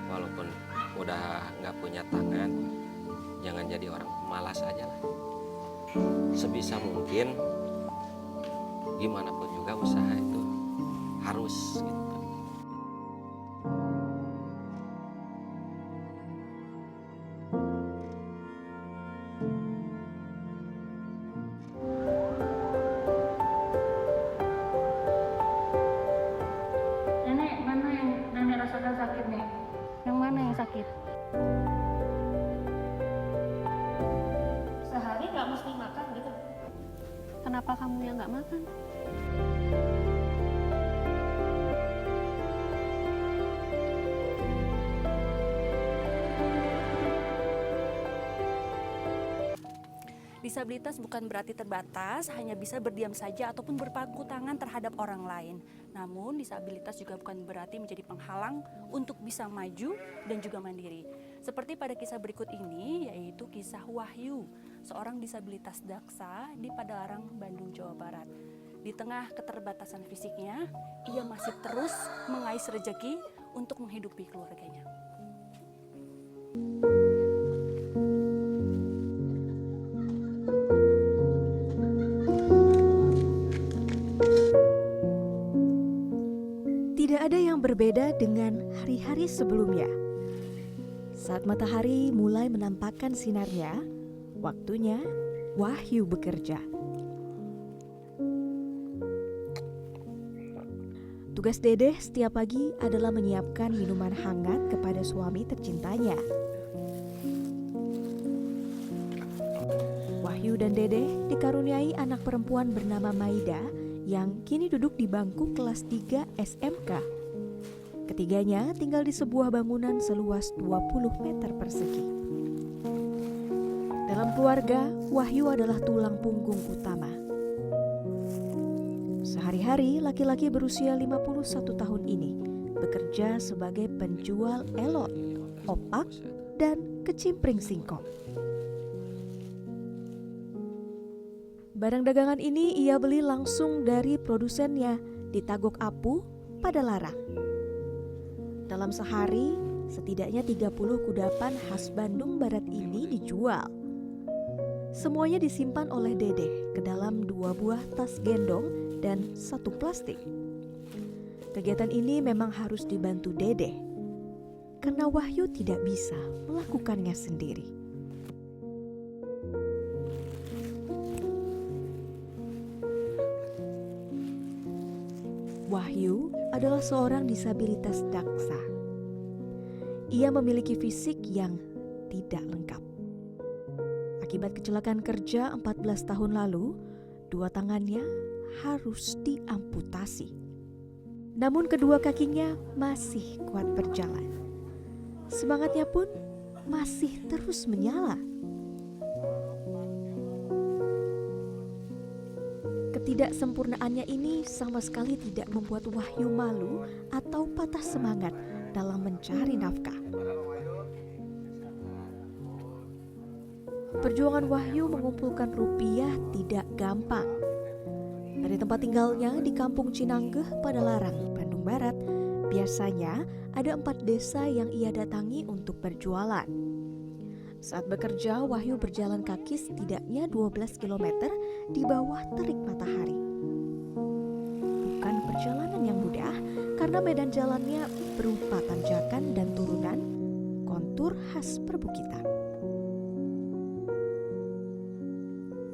Walaupun udah nggak punya tangan, jangan jadi orang malas aja lah. Sebisa mungkin, gimana pun juga usaha itu harus gitu. Nenek, mana yang nenek rasakan sakit nih? Yang mana yang sakit? Sehari nggak mesti makan gitu. Kenapa kamu yang nggak makan? Disabilitas bukan berarti terbatas, hanya bisa berdiam saja ataupun berpangku tangan terhadap orang lain. Namun, disabilitas juga bukan berarti menjadi penghalang untuk bisa maju dan juga mandiri. Seperti pada kisah berikut ini, yaitu kisah Wahyu, seorang disabilitas daksa di Padalarang, Bandung, Jawa Barat. Di tengah keterbatasan fisiknya, ia masih terus mengais rezeki untuk menghidupi keluarganya. Tidak ada yang berbeda dengan hari-hari sebelumnya. Saat matahari mulai menampakkan sinarnya, waktunya Wahyu bekerja. Tugas Dedeh setiap pagi adalah menyiapkan minuman hangat kepada suami tercintanya. Wahyu dan Dedeh dikaruniai anak perempuan bernama Maida yang kini duduk di bangku kelas 3 SMK. Ketiganya tinggal di sebuah bangunan seluas 20 meter persegi. Dalam keluarga, Wahyu adalah tulang punggung utama. Sehari-hari, laki-laki berusia 51 tahun ini bekerja sebagai penjual elon, opak, dan kecimpring singkong. Barang dagangan ini ia beli langsung dari produsennya di Tagok Apu, Padalarang. Dalam sehari, setidaknya 30 kudapan khas Bandung Barat ini dijual. Semuanya disimpan oleh Dedeh ke dalam 2 buah tas gendong dan 1 plastik. Kegiatan ini memang harus dibantu Dedeh, karena Wahyu tidak bisa melakukannya sendiri. Wahyu adalah seorang disabilitas daksa. Ia memiliki fisik yang tidak lengkap. Akibat kecelakaan kerja 14 tahun lalu, 2 tangannya harus diamputasi. Namun kedua kakinya masih kuat berjalan. Semangatnya pun masih terus menyala. Ketidaksempurnaannya ini sama sekali tidak membuat Wahyu malu atau patah semangat dalam mencari nafkah. Perjuangan Wahyu mengumpulkan rupiah tidak gampang. Dari tempat tinggalnya di Kampung Cinanggeh, Padalarang, Bandung Barat, biasanya ada 4 desa yang ia datangi untuk berjualan. Saat bekerja, Wahyu berjalan kaki setidaknya 12 km di bawah terik matahari. Bukan perjalanan yang mudah karena medan jalannya berupa tanjakan dan turunan, kontur khas perbukitan.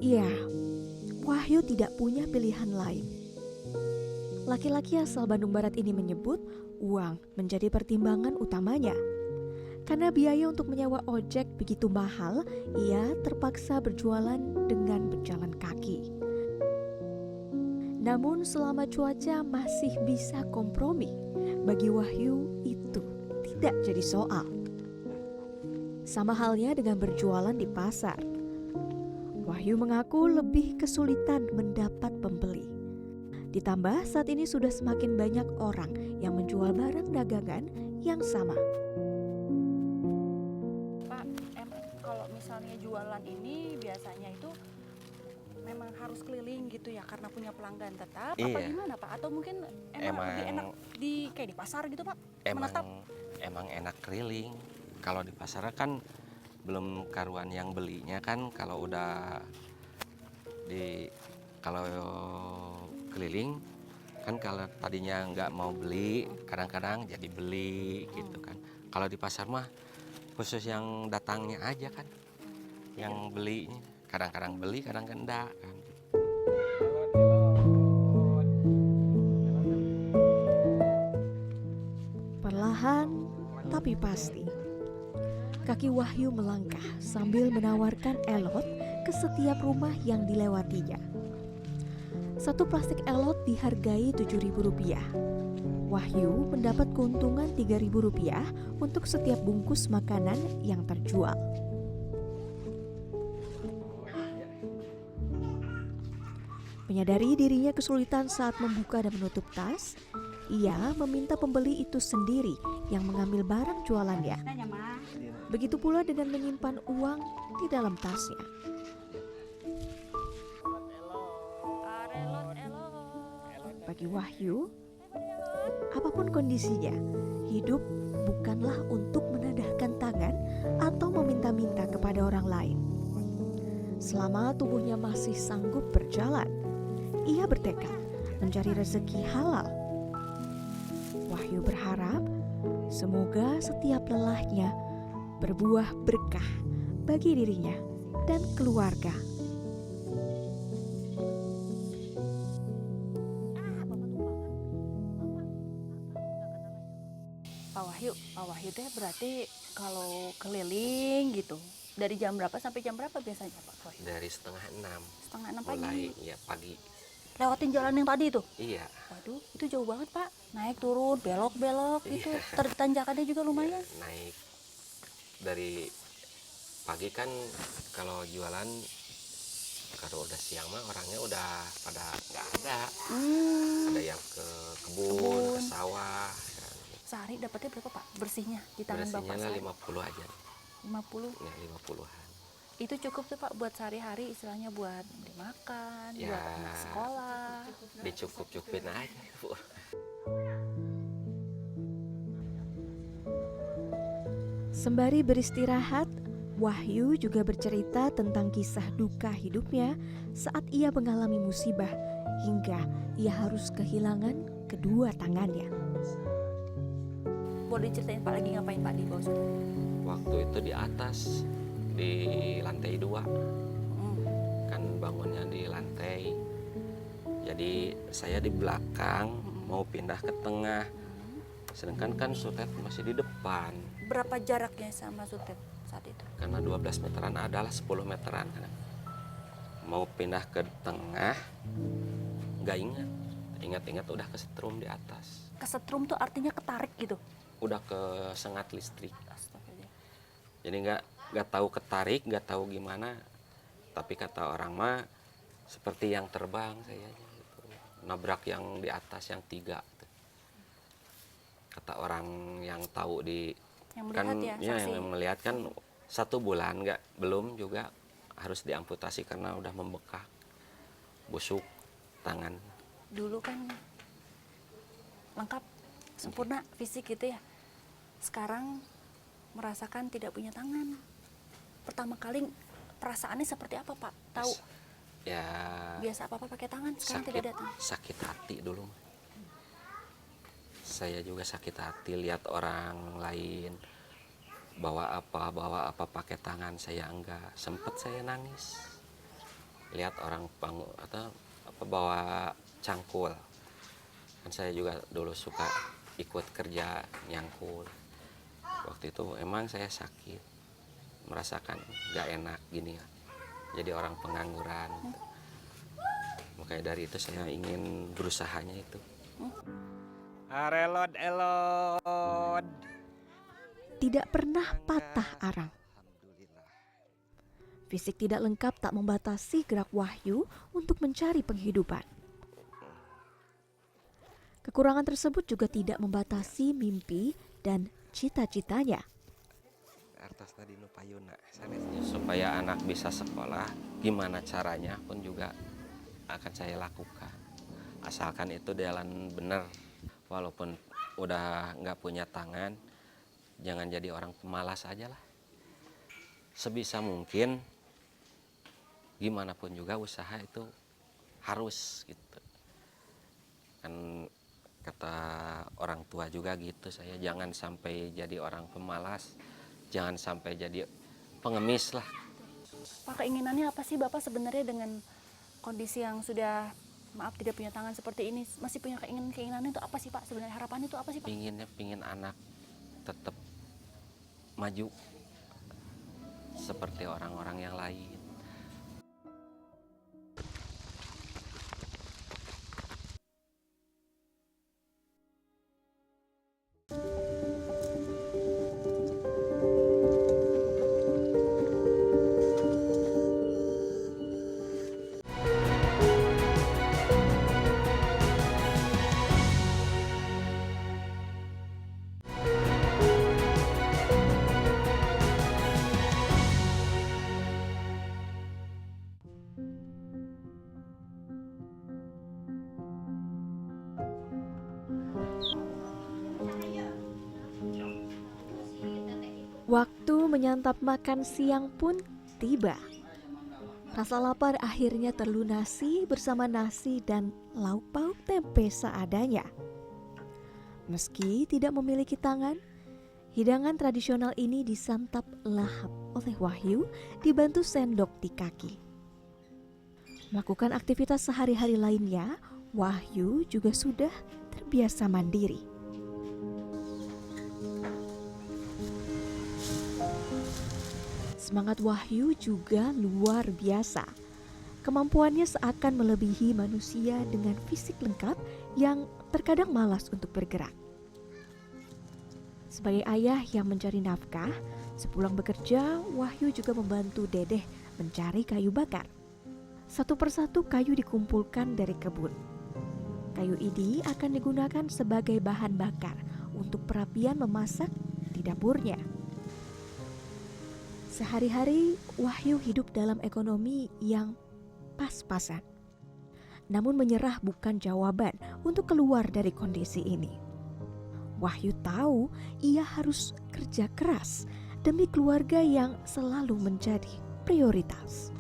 Iya, Wahyu tidak punya pilihan lain. Laki-laki asal Bandung Barat ini menyebut uang menjadi pertimbangan utamanya. Karena biaya untuk menyewa ojek begitu mahal, ia terpaksa berjualan dengan berjalan kaki. Namun selama cuaca masih bisa kompromi, bagi Wahyu itu tidak jadi soal. Sama halnya dengan berjualan di pasar. Wahyu mengaku lebih kesulitan mendapat pembeli. Ditambah saat ini sudah semakin banyak orang yang menjual barang dagangan yang sama. Pak, kalau misalnya jualan ini biasanya itu memang harus keliling gitu ya karena punya pelanggan tetap apa Iya. gimana Pak? Atau mungkin emang lebih enak di kayak di pasar gitu Pak? Menetap. Emang enak keliling. Kalau di pasar kan belum karuan yang belinya kan, kalau kalau keliling kan, kalau tadinya nggak mau beli kadang-kadang jadi beli gitu kan. Kalau di pasar mah khusus yang datangnya aja kan, yang belinya kadang-kadang beli kadang-kadang enggak kan. Perlahan tapi pasti, kaki Wahyu melangkah sambil menawarkan elot ke setiap rumah yang dilewatinya. Satu plastik elot dihargai Rp7.000. Wahyu mendapat keuntungan Rp3.000 untuk setiap bungkus makanan yang terjual. Menyadari dirinya kesulitan saat membuka dan menutup tas, ia meminta pembeli itu sendiri yang mengambil barang jualannya. Begitu pula dengan menyimpan uang di dalam tasnya. Bagi Wahyu, apapun kondisinya, hidup bukanlah untuk menadahkan tangan atau meminta-minta kepada orang lain. Selama tubuhnya masih sanggup berjalan, ia bertekad mencari rezeki halal. Wahyu berharap semoga setiap lelahnya berbuah berkah bagi dirinya dan keluarga. Pak Wahyu teh berarti kalau keliling gitu dari jam berapa sampai jam berapa biasanya Pak Wahyu? Dari setengah 6 Setengah 6 mulai pagi. ya pagi. Lewatin jalan yang tadi itu? Iya. Waduh, itu jauh banget Pak. Naik turun, belok-belok gitu. Iya. Tanjakannya juga lumayan. Naik dari pagi kan, kalau jualan kalau udah siang mah orangnya udah pada nggak ada. Ada yang ke kebun, ke sawah kan. Sehari dapatnya berapa Pak bersihnya di tangan Bersihnya Bapak lah sehari? 50 aja. 50. Ya 50-an. Itu cukup tuh Pak buat sehari-hari, istilahnya buat dimakan, Ya. buat anak sekolah. Dicukup-cukupin aja, Bu. Sembari beristirahat, Wahyu juga bercerita tentang kisah duka hidupnya saat ia mengalami musibah hingga ia harus kehilangan kedua tangannya. Boleh diceritain Pak lagi ngapain Pak di bawah situ? Waktu itu di atas, di lantai 2. Kan bangunnya di lantai. Jadi saya di belakang mau pindah ke tengah. Sedangkan kan Sutet masih di depan. Berapa jaraknya sama Sutet saat itu? Karena 12 meteran adalah 10 meteran. Mau pindah ke tengah, nggak ingat. Ingat-ingat udah kesetrum di atas. Kesetrum tuh artinya ketarik gitu? Udah ke sengat listrik. Astagfirullah. Jadi nggak tahu ketarik, nggak tahu gimana. Tapi kata orang mah seperti yang terbang saya gitu. Nabrak yang di atas yang 3. Kata orang yang tahu di Yang melihat kan ya, ya, saksi. yang melihat kan 1 bulan belum juga harus diamputasi karena udah membekak, busuk tangan. Dulu kan lengkap, sempurna fisik gitu ya. Sekarang merasakan tidak punya tangan. Pertama kali perasaannya seperti apa Pak? Tahu Ya biasa apa-apa pakai tangan, sekarang tidak ada tangan. sakit hati dulu. Saya juga sakit hati lihat orang lain bawa apa pakai tangan, saya enggak. Sempet saya nangis lihat orang bawa cangkul. Kan saya juga dulu suka ikut kerja nyangkul. Waktu itu emang saya sakit, merasakan nggak enak gini ya. Jadi orang pengangguran. Makanya dari itu saya ingin berusahanya itu. Arelod elod. Tidak pernah patah arang. Alhamdulillah. Fisik tidak lengkap tak membatasi gerak Wahyu untuk mencari penghidupan. Kekurangan tersebut juga tidak membatasi mimpi dan cita-citanya. Artos tadi nu payuna. Supaya anak bisa sekolah, gimana caranya pun juga akan saya lakukan. Asalkan itu jalan benar. Walaupun udah nggak punya tangan, jangan jadi orang pemalas aja lah. Sebisa mungkin, gimana pun juga usaha itu harus gitu. Kan kata orang tua juga gitu, saya jangan sampai jadi orang pemalas, jangan sampai jadi pengemis lah. Pak, keinginannya apa sih Bapak sebenarnya dengan kondisi yang sudah maaf tidak punya tangan seperti ini? Masih punya keinginan itu apa sih Pak? Sebenarnya harapan itu apa sih Pak? Pingin anak tetap maju seperti orang-orang yang lain. Waktu menyantap makan siang pun tiba. Rasa lapar akhirnya terlunasi bersama nasi dan lauk pauk tempe seadanya. Meski tidak memiliki tangan, hidangan tradisional ini disantap lahap oleh Wahyu dibantu sendok di kaki. Melakukan aktivitas sehari-hari lainnya, Wahyu juga sudah terbiasa mandiri. Semangat Wahyu juga luar biasa. Kemampuannya seakan melebihi manusia dengan fisik lengkap yang terkadang malas untuk bergerak. Sebagai ayah yang mencari nafkah, sepulang bekerja, Wahyu juga membantu Dedeh mencari kayu bakar. Satu persatu kayu dikumpulkan dari kebun. Kayu ini akan digunakan sebagai bahan bakar untuk perapian memasak di dapurnya. Sehari-hari Wahyu hidup dalam ekonomi yang pas-pasan. Namun menyerah bukan jawaban untuk keluar dari kondisi ini. Wahyu tahu ia harus kerja keras demi keluarga yang selalu menjadi prioritas.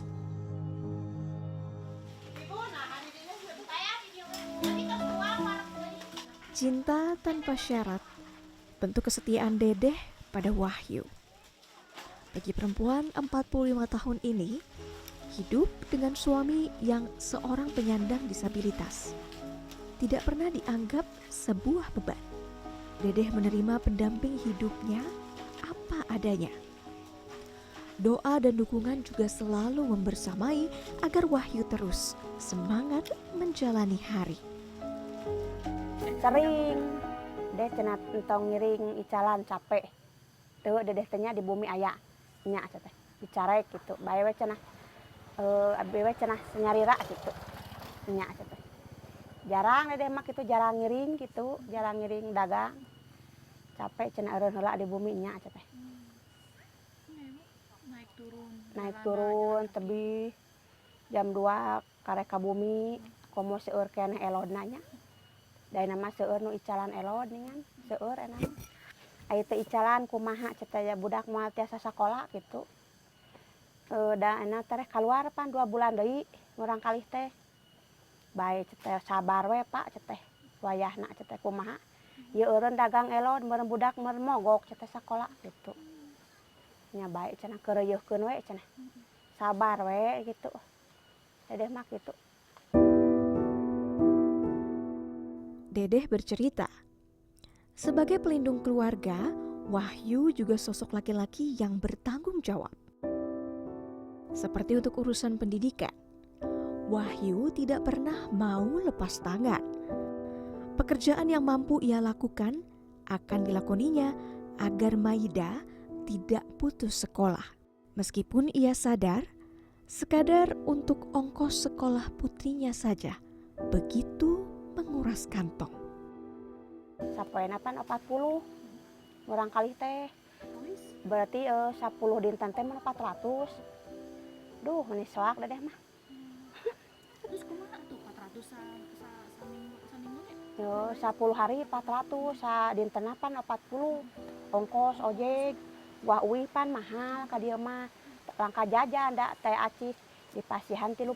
Cinta tanpa syarat, bentuk kesetiaan Dedeh pada Wahyu. Bagi perempuan 45 tahun ini, hidup dengan suami yang seorang penyandang disabilitas tidak pernah dianggap sebuah beban. Dedeh menerima pendamping hidupnya apa adanya. Doa dan dukungan juga selalu membersamai agar Wahyu terus semangat menjalani hari. Sering deh cenah entong ngiring icalan capek. Tuh dedeh tanya di bumi aya. Nya teh dicarek gitu bae we cenah abi we cenah senyarira gitu nya teh jarang deh mah gitu jarang ngiring dagang capek cenah eureun heula di bumi nya teh naik turun tebih jam 2 karek ka bumi komo seueur keneh elodna nya daina mah seueur nu icalan elod ningan seueur enak. Ayo teh icalan kumaha cenah ya budak moal tiasa sakola gitu. Da enak teh kaluar pan 2 bulan deui urang kalih teh. Bae cenah sabar we Pak cenah wayahna cenah kumaha. Ieu eureun dagang elod meureun budak meureun mogok cenah sakola gitu. Nya bae cenah keureuyeufkeun we cenah. Sabar we gitu. Dedeh mah gitu. Dedeh bercerita, sebagai pelindung keluarga, Wahyu juga sosok laki-laki yang bertanggung jawab. Seperti untuk urusan pendidikan, Wahyu tidak pernah mau lepas tangan. Pekerjaan yang mampu ia lakukan akan dilakoninya agar Maida tidak putus sekolah. Meskipun ia sadar, sekadar untuk ongkos sekolah putrinya saja begitu menguras kantong. Sapoena pan 40 urang kalih teh berarti 10 dinten teh 400. Duh, ini soak dedeh mah. Terus kumaha Yo 10 hari 400, sa dinten pan 40. Ongkos ojek, wah uwi pan mahal ka dieu mah. Langka jajan da teh acis dipasihan 30.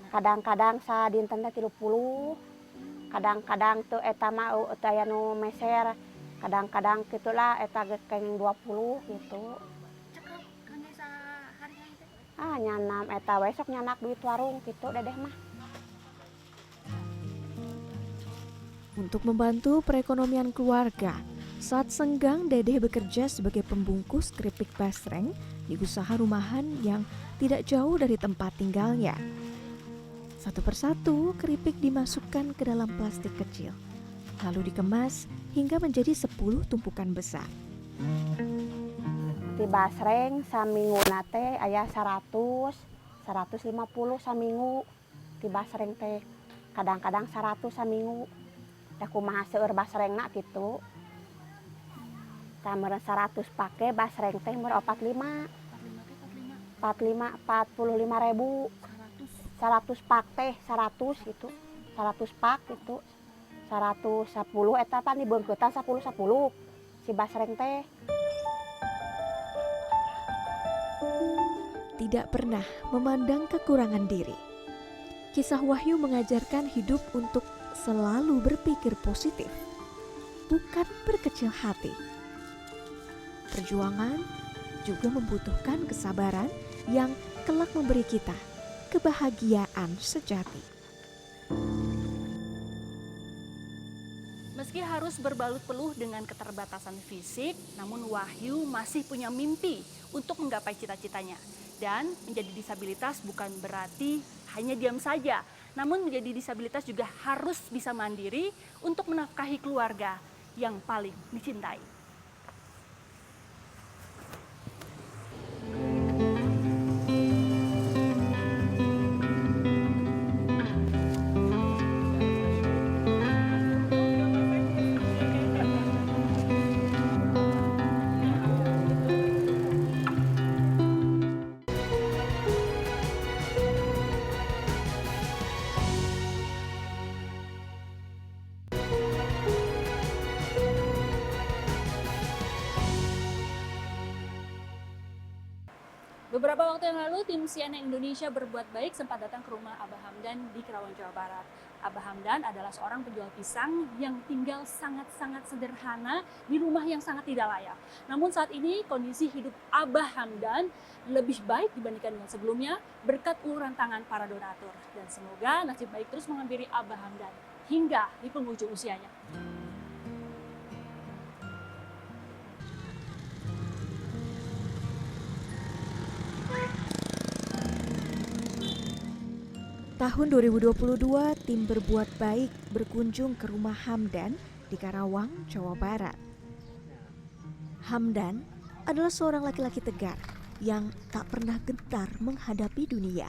Kadang-kadang sa dinten teh 30. Kadang-kadang teu eta mah teu aya nu meser. Kadang-kadang kitulah eta geus kenging 20 gitu. Nyanam eta we sok nyanak duit warung gitu dedeh mah. Untuk membantu perekonomian keluarga, saat senggang Dedeh bekerja sebagai pembungkus keripik basreng di usaha rumahan yang tidak jauh dari tempat tinggalnya. Satu persatu keripik dimasukkan ke dalam plastik kecil, lalu dikemas hingga menjadi 10 tumpukan besar. Di basreng saminggu nate aya 100, 150 saminggu di basreng teh. Kadang-kadang 100 saminggu. Da kumaha seueur basrengna kitu. Kameureun 100 pake basreng teh meur 45. 45.000. 100 pak teh 100 gitu. 100 pak gitu. 110 eta pan dibeungkeutan 10 si basreng teh. Tidak pernah memandang kekurangan diri. Kisah Wahyu mengajarkan hidup untuk selalu berpikir positif, bukan berkecil hati. Perjuangan juga membutuhkan kesabaran yang kelak memberi kita kebahagiaan sejati. Meski harus berbalut peluh dengan keterbatasan fisik, namun Wahyu masih punya mimpi untuk menggapai cita-citanya. Dan menjadi disabilitas bukan berarti hanya diam saja, namun menjadi disabilitas juga harus bisa mandiri untuk menafkahi keluarga yang paling dicintai. Beberapa waktu yang lalu, tim CNN Indonesia Berbuat Baik sempat datang ke rumah Abah Hamdan di Kerawang, Jawa Barat. Abah Hamdan adalah seorang penjual pisang yang tinggal sangat-sangat sederhana di rumah yang sangat tidak layak. Namun saat ini kondisi hidup Abah Hamdan lebih baik dibandingkan dengan sebelumnya berkat uluran tangan para donatur. Dan semoga nasib baik terus menghampiri Abah Hamdan hingga di penghujung usianya. Tahun 2022, tim Berbuat Baik berkunjung ke rumah Hamdan di Karawang, Jawa Barat. Hamdan adalah seorang laki-laki tegar yang tak pernah gentar menghadapi dunia.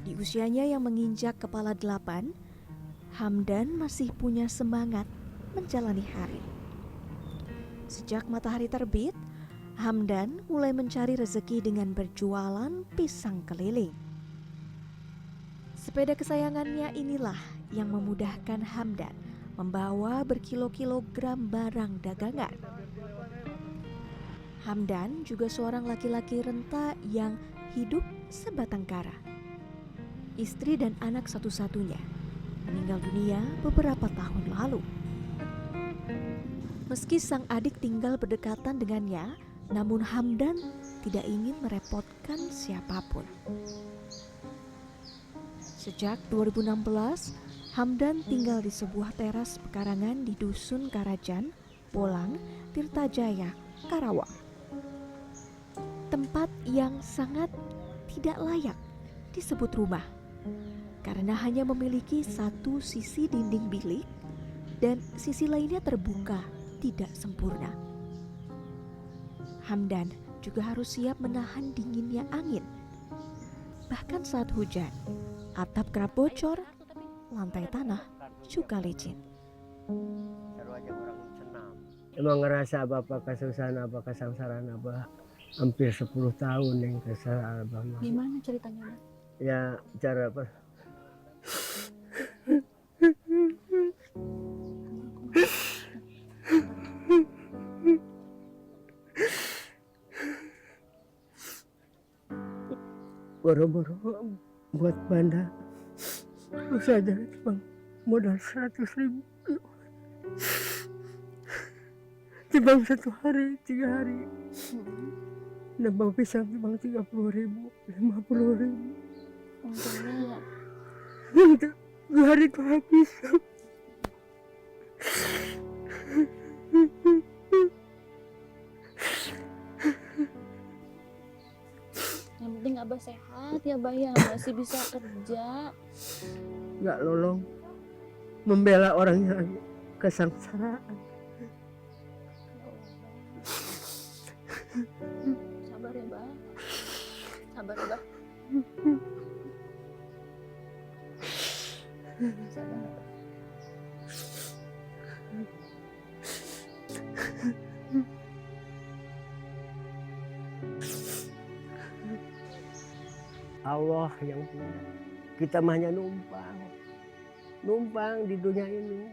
Di usianya yang menginjak kepala 8, Hamdan masih punya semangat menjalani hari. Sejak matahari terbit, Hamdan mulai mencari rezeki dengan berjualan pisang keliling. Sepeda kesayangannya inilah yang memudahkan Hamdan membawa berkilo-kilogram barang dagangan. Hamdan juga seorang laki-laki renta yang hidup sebatang kara. Istri dan anak satu-satunya meninggal dunia beberapa tahun lalu. Meski sang adik tinggal berdekatan dengannya, namun Hamdan tidak ingin merepotkan siapapun. Sejak 2016, Hamdan tinggal di sebuah teras pekarangan di Dusun Karajan, Bolang, Tirtajaya, Karawang. Tempat yang sangat tidak layak disebut rumah, karena hanya memiliki satu sisi dinding bilik dan sisi lainnya terbuka, tidak sempurna. Hamdan juga harus siap menahan dinginnya angin. Bahkan saat hujan, atap kerap bocor, lantai tanah juga licin. Emang ngerasa apa kesusahan, apa kesangsaran, apa hampir 10 tahun yang kesal abah. Gimana ceritanya? Ya cara apa? boro-boro buat banda usaha jadi bang modal 100.000 timbang 1 hari 3 hari nambah pisang timbang 30.000 50.000 Nenek, 2 hari itu habis. yang penting Abah sehat ya Bah ya, masih bisa kerja. Nggak lolong membela orang yang kesengsaraan. Sabar ya Bah, sabar ya Bah. Sabar. Allah yang punya. Kita mah hanya numpang di dunia ini.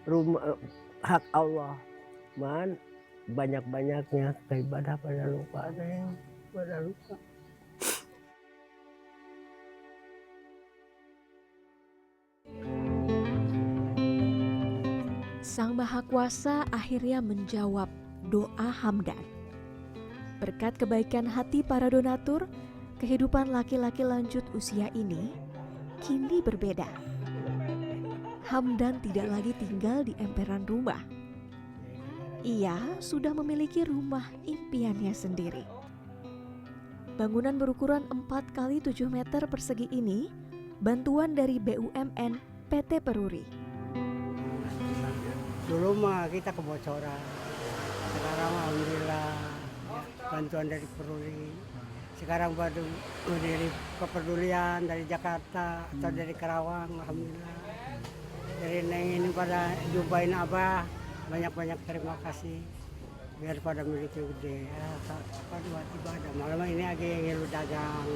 Rumah hak Allah. Man banyak-banyaknya ibadah pada lupa Neng, pada lupa. Sang Maha Kuasa akhirnya menjawab doa Hamdan. Berkat kebaikan hati para donatur, kehidupan laki-laki lanjut usia ini kini berbeda. Hamdan tidak lagi tinggal di emperan rumah. Ia sudah memiliki rumah impiannya sendiri. Bangunan berukuran 4 kali 7 meter persegi ini bantuan dari BUMN PT Peruri. Dulu mah kita kebocoran, sekarang alhamdulillah bantuan dari Peruri. Sekarang baru dari kepedulian dari Jakarta atau dari Karawang, alhamdulillah. Dari Neng ini pada jumpain Abah, banyak-banyak terima kasih. Biar pada miliknya gede, ya, buat ibadah. Malam ini lagi ngilu dagang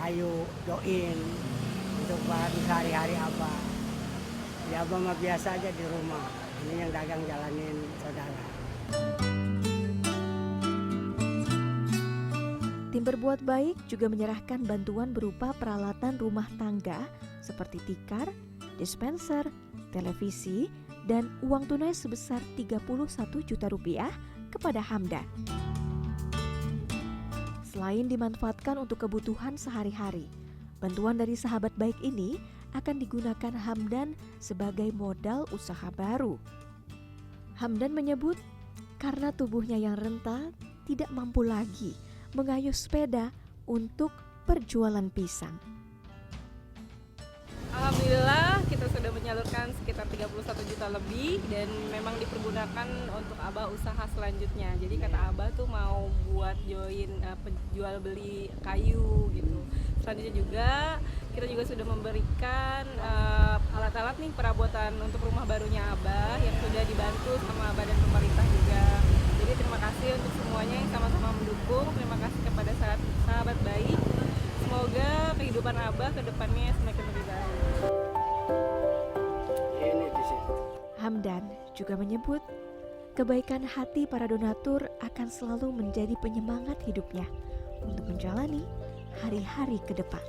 kayu, join untuk bahan sehari-hari Abah. Ya Abah mah biasa aja di rumah, ini yang dagang jalanin saudara. Tim Berbuat Baik juga menyerahkan bantuan berupa peralatan rumah tangga seperti tikar, dispenser, televisi, dan uang tunai sebesar 31 juta rupiah kepada Hamdan. Selain dimanfaatkan untuk kebutuhan sehari-hari, bantuan dari sahabat baik ini akan digunakan Hamdan sebagai modal usaha baru. Hamdan menyebut karena tubuhnya yang renta tidak mampu lagi mengayuh sepeda untuk perjualan pisang. Alhamdulillah kita sudah menyalurkan sekitar 31 juta lebih dan memang dipergunakan untuk Abah usaha selanjutnya. Jadi kata Abah tuh mau buat join jual beli kayu gitu. Selanjutnya juga kita juga sudah memberikan alat-alat nih perabotan untuk rumah barunya Abah yang sudah dibantu sama badan pemerintah juga. Jadi terima kasih untuk semuanya yang sama-sama mendukung. Terima kasih kepada sahabat baik. Semoga kehidupan Abah ke depannya semakin lebih baik. Hamdan juga menyebut kebaikan hati para donatur akan selalu menjadi penyemangat hidupnya untuk menjalani hari-hari ke depan.